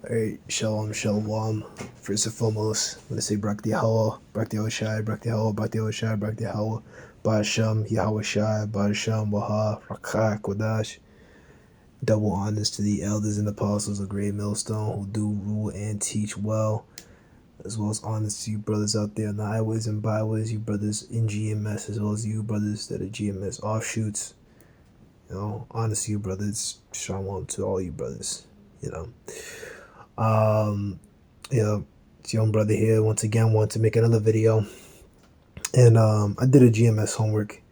Alright, shalom, shalom. First and foremost, I'm going to say Brak Yahweh, Brak Yahushai, Brak Yahweh, Brak Yahushai, Brak Yahweh, Ba'asham, Yahushai, Ba'asham, Waha, Rakha, Kodash. Double honors to the elders and apostles of Great Millstone who do rule and teach well, as well as honors to you brothers out there in the highways and byways, you brothers in GMS, as well as you brothers that are GMS offshoots. You know, honors to you brothers, shalom to all you brothers, you know. It's your own brother here. Once again, want to make another video. And I did a GMS homework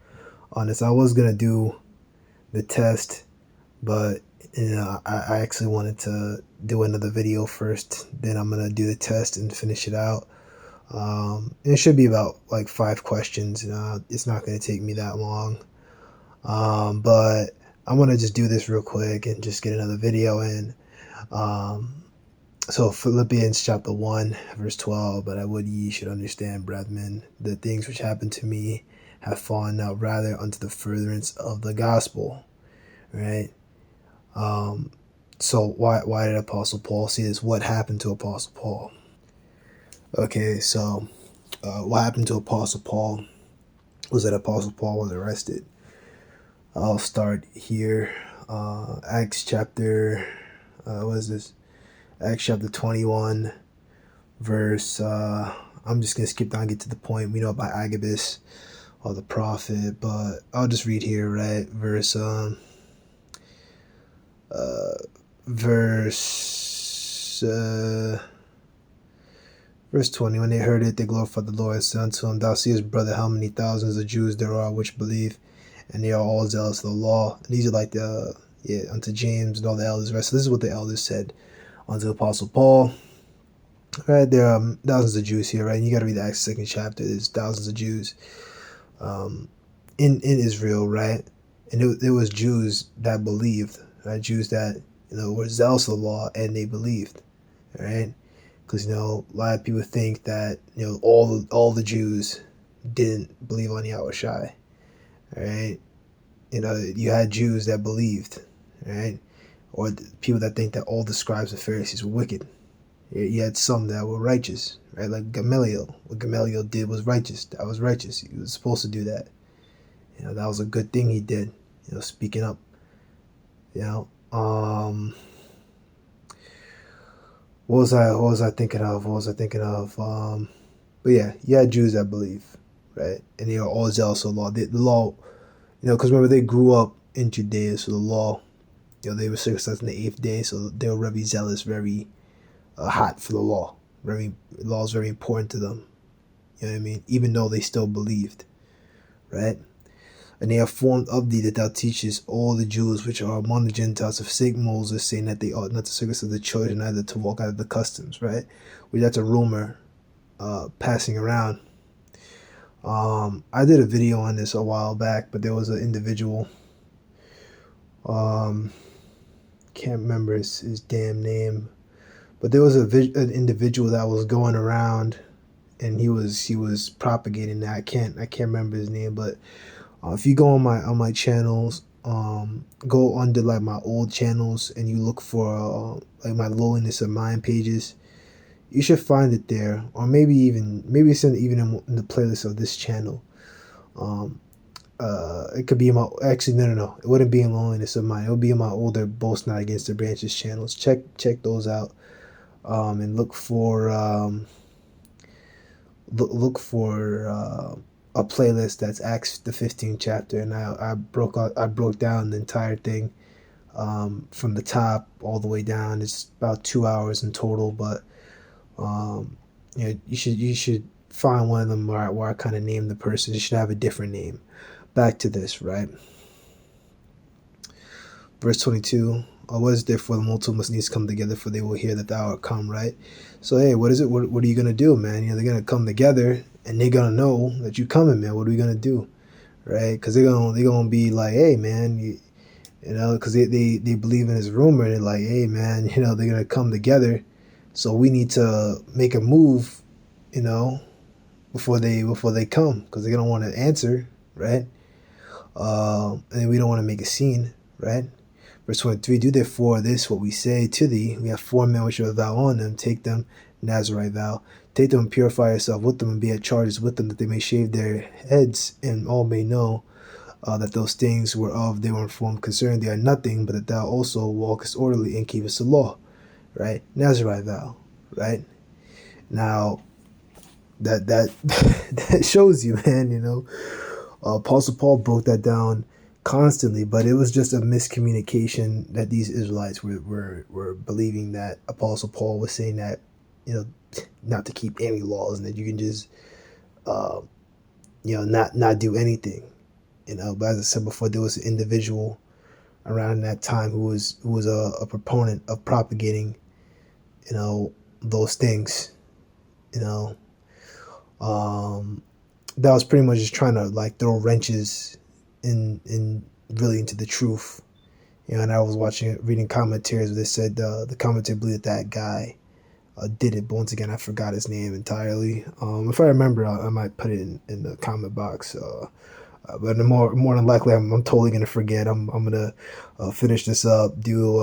on this. I was gonna do the test, but I actually wanted to do another video first. Then I'm gonna do the test and finish it out. It should be about like 5 questions. It's not gonna take me that long. But I want to just do this real quick and just get another video in. So Philippians chapter 1, verse 12, but I would ye should understand, brethren, the things which happened to me have fallen out rather unto the furtherance of the gospel. Right? So why did Apostle Paul see this? What happened to Apostle Paul? Okay, so what happened to Apostle Paul was that Apostle Paul was arrested. I'll start here. Acts chapter, what is this? Acts chapter 21, verse, I'm just going to skip down and get to the point. We know about Agabus or the prophet, but I'll just read here, right? Verse 20. When they heard it, they glorified the Lord and said unto him, Thou seest, brother, how many thousands of Jews there are which believe, and they are all zealous of the law. And these are like unto James and all the elders, right? So this is what the elders said unto Apostle Paul. Right, there are thousands of Jews here, right? And you got to read the Acts 2nd chapter. There's thousands of Jews in Israel, right? And there was Jews that believed, right? Jews that were zealous of the law and they believed, right? Because a lot of people think that all the Jews didn't believe on Yahushai, right? You had Jews that believed, right? Or people that think that all the scribes and Pharisees were wicked. You had some that were righteous, right? Like Gamaliel. What Gamaliel did was righteous. That was righteous. He was supposed to do that. That was a good thing he did. Speaking up. What was I thinking of? But yeah, you had Jews that believe, right? And they are all zealous of the law. The law, because remember they grew up in Judea, so the law, they were circumcised on the 8th day, so they were very zealous, very hot for the law. Law is very important to them. You know what I mean? Even though they still believed, right? And they are formed of thee that thou teachest all the Jews which are among the Gentiles to forsake Moses, saying that they ought not to circumcise the children, neither to walk out of the customs, right? Which that's a rumor passing around. I did a video on this a while back, but there was an individual, can't remember his damn name, but there was an individual that was going around, and he was propagating that. I can't remember his name, but if you go on my channels, go under like my old channels, and you look for like my lowliness of mind pages, you should find it there, or maybe it's even in the playlist of this channel. It could be in my, actually no, it wouldn't be in loneliness of mind. It would be in my older Boast Not Against the Branches channels. Check those out, and look for a playlist that's Acts the 15th chapter, and I broke down the entire thing from the top all the way down. It's about 2 hours in total, but you should find one of them where I kind of name the person. You should have a different name. Back to this, right? Verse 22. What is therefore the multitude must needs come together, for they will hear that thou art come, right? So hey, what is it? What are you gonna do, man? They're gonna come together and they're gonna know that you coming, man. What are we gonna do, right? Because they're gonna be like, hey, man, because they believe in this rumor. And they're like, hey, man, they're gonna come together, so we need to make a move, before they come, because they don't want to answer, right? And we don't want to make a scene, right? Verse 23, do therefore this what we say to thee. We have 4 men which are a vow on them. Take them, Nazarite vow. Take them and purify yourself with them, and be at charges with them, that they may shave their heads, and all may know that those things whereof they were informed concerning they are nothing, but that thou also walkest orderly and keepest the law. Right? Nazarite vow. Right? Now, that that shows you, man, Apostle Paul broke that down constantly, but it was just a miscommunication that these Israelites were believing that Apostle Paul was saying that, not to keep any laws, and that you can just, not do anything, But as I said before, there was an individual around that time who was a proponent of propagating, those things, that was pretty much just trying to like throw wrenches in really into the truth. And I was reading commentaries where they said the commentator believed that guy did it, but once again I forgot his name entirely. If I remember, I might put it in the comment box. But more than likely, I'm totally gonna forget. I'm gonna finish this up, do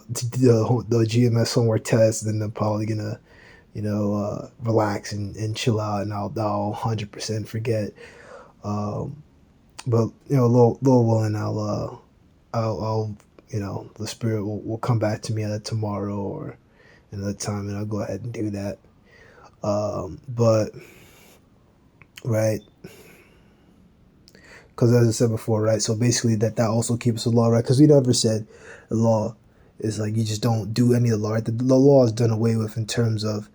the GMS homework test, then I'm probably gonna relax and chill out, and I'll 100% forget. But Lord willing, I'll the Spirit will come back to me either tomorrow or another time, and I'll go ahead and do that. But right, because as I said before, right. So basically, that also keeps the law, right? Because we never said the law is like you just don't do any of the law. Right? The law is done away with in terms of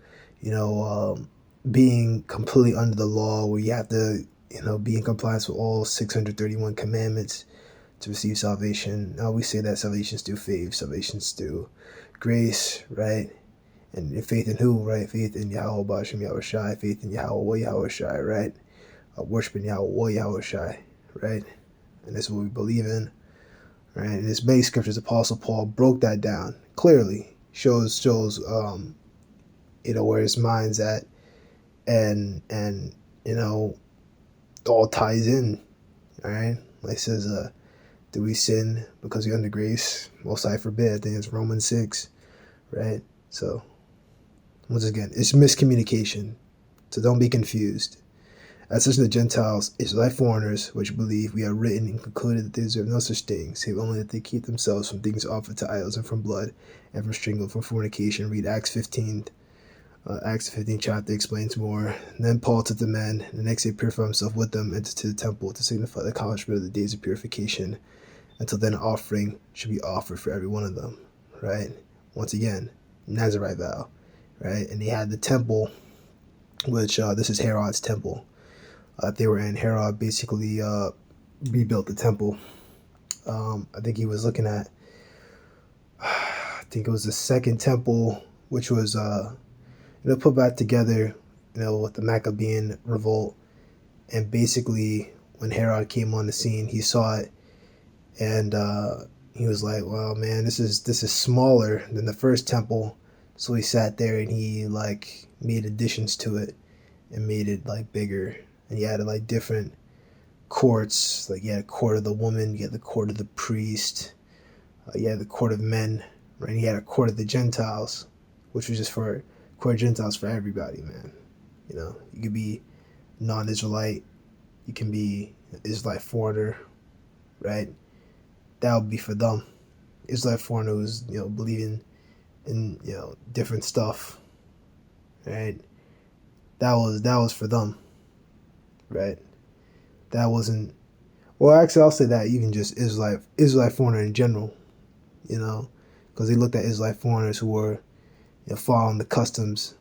being completely under the law, where you have to be in compliance with all 631 commandments to receive salvation. Now we say that salvation's through faith, salvation's through grace, right? And faith in who, right? Faith in Yahweh Bashem Yahweh Shai, faith in Yahweh Yahweh Shai, right? Worshiping Yahweh Yahweh Shai, right? And this is what we believe in, right? And this base scriptures, Apostle Paul broke that down clearly, shows where his mind's at, and all ties in, all right? Like it says, do we sin because we're under grace? Most I forbid. I think it's Romans 6, right? So, once again, it's miscommunication, so don't be confused. As such, the Gentiles, Israelite foreigners, which believe we are written and concluded that they deserve no such thing, save only that they keep themselves from things offered to idols, and from blood, and from strangle, from fornication. Read Acts 15. Acts 15 chapter explains more. And then Paul took the men, and the next day purified himself with them, entered to the temple to signify the accomplishment of the days of purification. Until then, an offering should be offered for every one of them, right? Once again, Nazarite vow, right? And they had the temple, which this is Herod's temple. They were in. Herod basically rebuilt the temple. I think he was looking at, I think it was the second temple, which was put back together, with the Maccabean revolt. And basically, when Herod came on the scene, he saw it, and he was like, "Well, man, this is smaller than the first temple." So he sat there and he made additions to it and made it bigger. And he had different courts. You had a court of the woman, you had the court of the priest, you had the court of men, right? And you had a court of the Gentiles, which was just for court of Gentiles for everybody, man. You could be non-Israelite, you can be Israelite foreigner, right? That would be for them. Israelite foreigner who's believing in different stuff, right? That was for them, right? That wasn't. Well, actually, I'll say that even just Israelite foreigner in general, because they looked at Israelite foreigners who were following the customs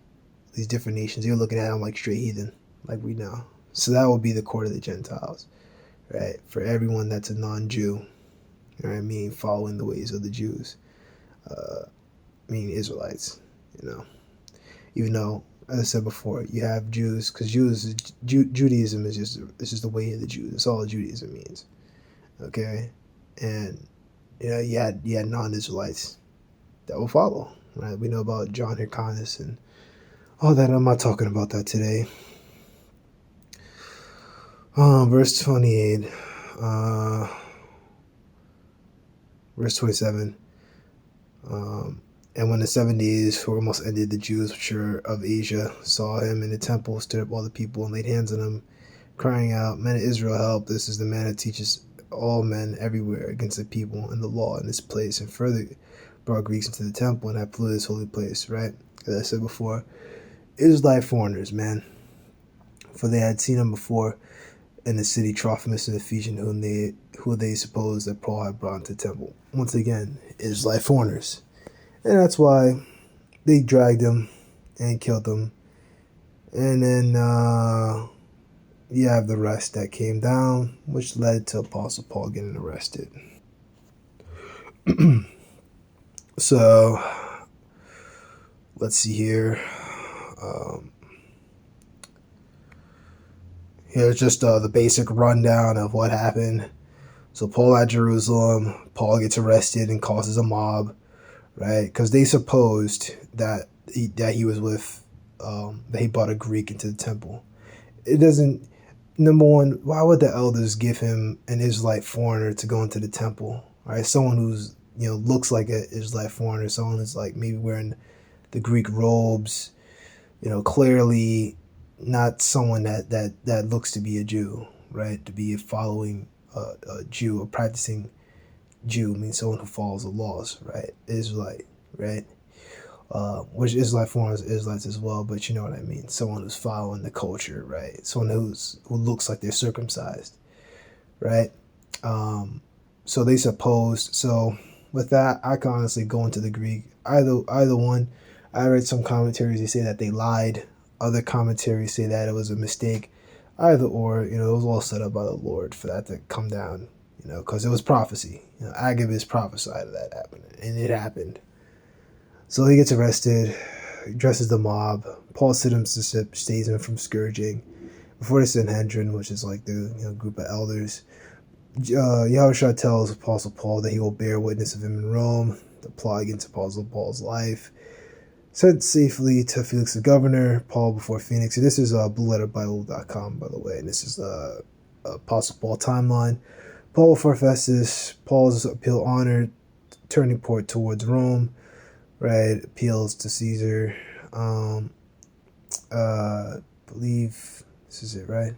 of these different nations. They were looking at them like straight heathen, like we know. So that would be the court of the Gentiles, right? For everyone that's a non-Jew, right? Meaning following the ways of the Jews, meaning Israelites, Even though, as I said before, you have Jews, because Judaism is just the way of the Jews. That's all Judaism means, okay? And you had non-Israelites that will follow, right? We know about John Hyrcanus and all that. I'm not talking about that today. Verse 28, verse 27. And when the 7 days were almost ended, the Jews which were of Asia saw him in the temple, stood up all the people, and laid hands on him, crying out, Men of Israel, help! This is the man who teaches all men everywhere against the people and the law in this place, and further brought Greeks into the temple and had polluted this holy place, right? As I said before, Israelite foreigners, man. For they had seen him before in the city, Trophimus, an Ephesian, who they supposed that Paul had brought into the temple. Once again, Israelite foreigners. And that's why they dragged him and killed him. And then you have the rest that came down, which led to Apostle Paul getting arrested. So, let's see here. Here's just the basic rundown of what happened. So Paul at Jerusalem, Paul gets arrested and causes a mob, right? Because they supposed that he was with, that he brought a Greek into the temple. It doesn't, number one, why would the elders give him an Israelite foreigner to go into the temple, right? Someone who's, looks like an Israelite foreigner, someone who's like maybe wearing the Greek robes, clearly not someone that looks to be a Jew, right? To be a following a Jew, a practicing Jew means someone who follows the laws, right? Israelite, right? Which Israelite foreigners are Israelites as well, but you know what I mean. Someone who's following the culture, right? Someone who looks like they're circumcised, right? So they supposed. So with that, I can honestly go into the Greek. Either one. I read some commentaries. They say that they lied. Other commentaries say that it was a mistake. Either or, it was all set up by the Lord for that to come down, because it was prophecy. Agabus prophesied that happening, and it happened. So he gets arrested, addresses the mob. Paul stays him from scourging before the Sanhedrin, which is like the group of elders. Yahushua tells Apostle Paul that he will bear witness of him in Rome, the plot against Apostle Paul's life. Sent safely to Felix the governor, Paul before Phoenix. And this is blueletterbible.com, by the way. And this is Apostle Paul timeline. Paul before Festus, Paul's appeal honored, turning port towards Rome, right? Appeals to Caesar. Believe this is it, right?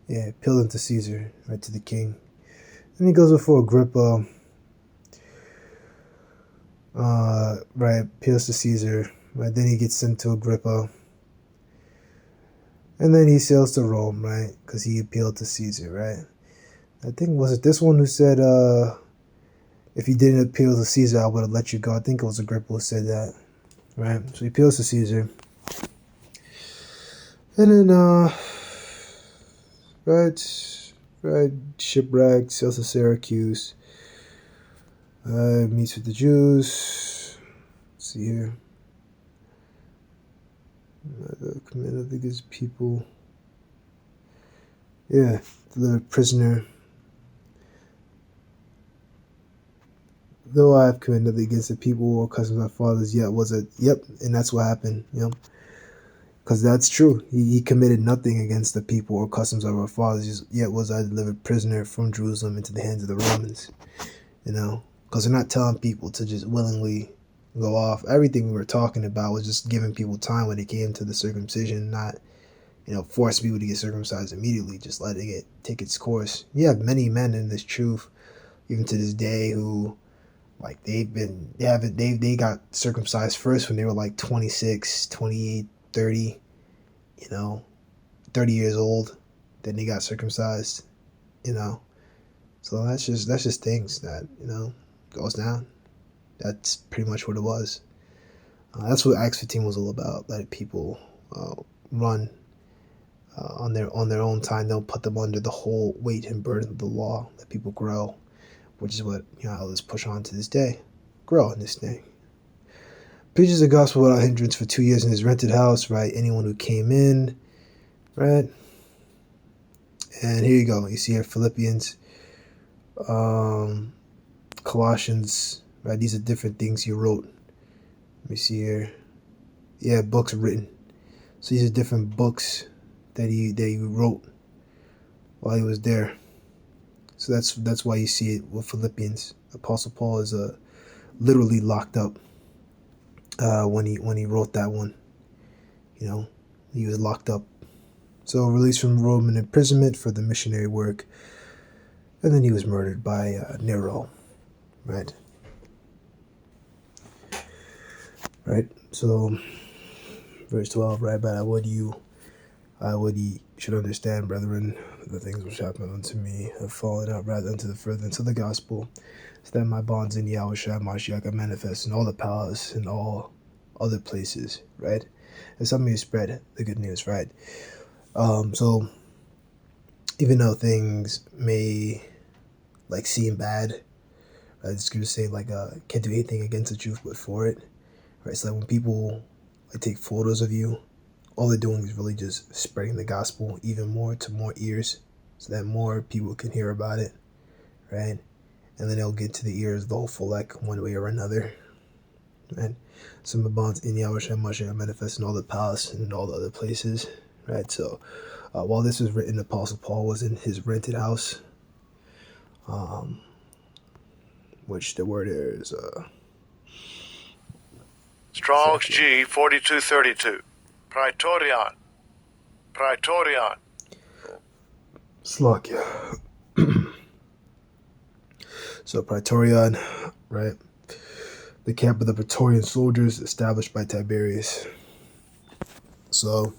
Yeah, appealed him to Caesar, right, to the king. Then he goes before Agrippa. Right, appeals to Caesar, right, then he gets sent to Agrippa, and then he sails to Rome, right, because he appealed to Caesar, right. I think, was it this one who said, if you didn't appeal to Caesar, I would have let you go? I think it was Agrippa who said that, right, so he appeals to Caesar, and then, right, shipwrecked, sails to Syracuse, meets with the Jews. Let's see here. The command of the people. Yeah, delivered prisoner. Though I have committed nothing against the people or customs of my fathers, yet was it. Yep, and that's what happened. Because that's true. He committed nothing against the people or customs of our fathers, yet was I delivered prisoner from Jerusalem into the hands of the Romans. Because they're not telling people to just willingly go off. Everything we were talking about was just giving people time when it came to the circumcision, not, force people to get circumcised immediately, just letting it take its course. You have many men in this truth, even to this day, who, like, they got circumcised first when they were like 26, 28, 30, 30 years old. Then they got circumcised, So that's just things that, goes down. That's pretty much what it was. That's what Acts 15 was all about. Letting people run on their own time. Don't put them under the whole weight and burden of the law. Let people grow, which is what elders push on to this day. Grow in this thing. Preaches the gospel without hindrance for 2 years in his rented house. Right, anyone who came in. Right, and here you go. You see here Philippians, Colossians. Right, these are different things he wrote. Let me see here. Yeah, books written. So these are different books that he wrote while he was there. So that's why you see it with Philippians. Apostle Paul is a literally locked up when he wrote that one. He was locked up. So released from Roman imprisonment for the missionary work, and then he was murdered by Nero, right? Right. So verse 12, right? But I would ye should understand, brethren, the things which happened unto me have fallen out rather unto the furtherance of the gospel, so that my bonds in Yahushua Mashiach are manifest in all the palace and all other places, right? And some may spread the good news, right? So even though things may seem bad, right, it's going to say can't do anything against the truth but for it, right? So when people take photos of you, all they're doing is really just spreading the gospel even more to more ears, so that more people can hear about it, right? And then it'll get to the ears of the whole Philek one way or another, right? Some of the bonds in Yahushua Mashiach manifest in all the palace and in all the other places, right? So while this was written, Apostle Paul was in his rented house, which the word is Strong's G 4232. Praetorian. Slovakia. So Praetorian, right? The camp of the Praetorian soldiers established by Tiberius. So,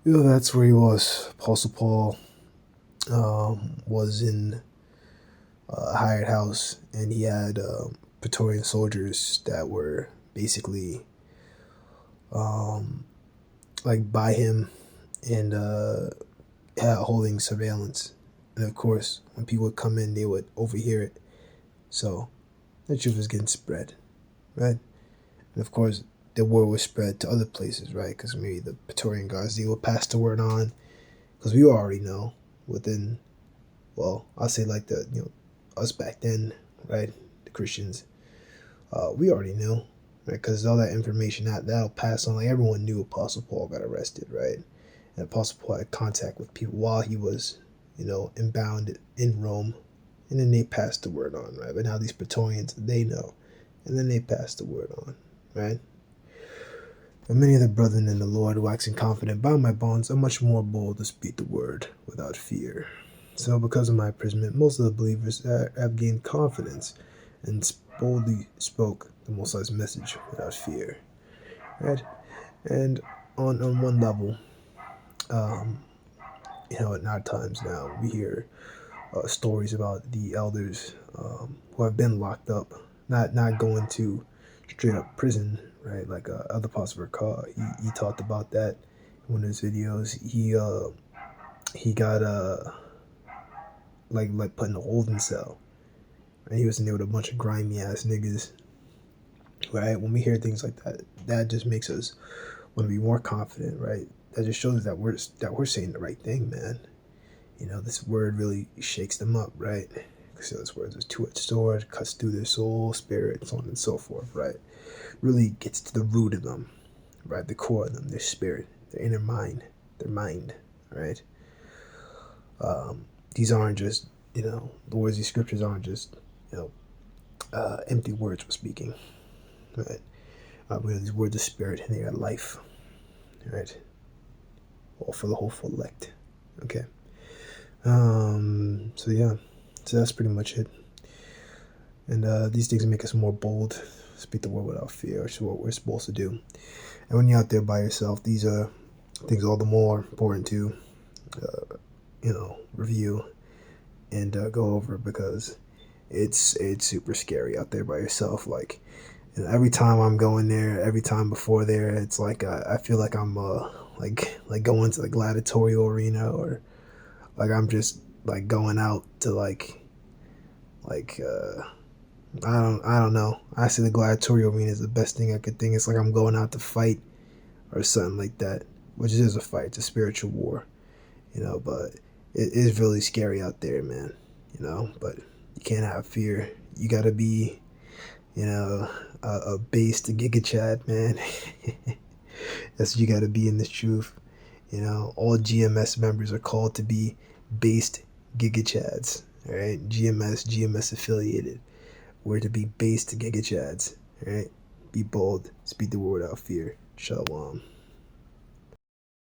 that's where he was. Apostle Paul was in a hired house, and he had Praetorian soldiers that were basically by him and holding surveillance. And of course, when people would come in, they would overhear it. So the truth was getting spread, right? And of course, the word was spread to other places, right? Because maybe the Praetorian guards, they would pass the word on. Because we already know within, I'll say us back then, right? The Christians, we already knew, right? Because all that information, that'll pass on. Everyone knew Apostle Paul got arrested, right? And Apostle Paul had contact with people while he was, inbound in Rome. And then they passed the word on, right? But now these Praetorians, they know. And then they passed the word on, right? And many of the brethren in the Lord, waxing confident by my bonds, are much more bold to speak the word without fear. So because of my imprisonment, most of the believers have gained confidence and boldly spoke the Most High's message without fear, right? And on one level, in our times now, we hear stories about the elders who have been locked up, not going to straight up prison, right? Like other Apostle Recall, he talked about that in one of his videos. He got put in a holding cell, and he was in there with a bunch of grimy ass niggas, right? When we hear things like that, that just makes us want to be more confident, right? That just shows that we're saying the right thing, man. This word really shakes them up, right? Because this word is a two-edged sword, cuts through their soul, spirit, so on and so forth, right? Really gets to the root of them, right? The core of them, their spirit, their inner mind, their mind, right? These aren't just, the words of these scriptures aren't just, empty words we're speaking, right? These words of spirit, and they are life, right? All for the whole elect, okay? So that's pretty much it. And these things make us more bold, speak the word without fear, which is what we're supposed to do. And when you're out there by yourself, these are things all the more important to, review and go over, because it's super scary out there by yourself. Every time I'm going there, every time before there, it's like I feel like I'm like going to the gladiatorial arena, or I'm just going out to I don't know. I say the gladiatorial arena is the best thing I could think. It's like I'm going out to fight or something like that, which is a fight. It's a spiritual war, but it is really scary out there, man, but you can't have fear. You got to be, a based gigachad, man. That's what you got to be in this truth. All GMS members are called to be based gigachads, all right? GMS affiliated, We're to be base to gigachads, right? Be bold, speak the word without fear. Shalom.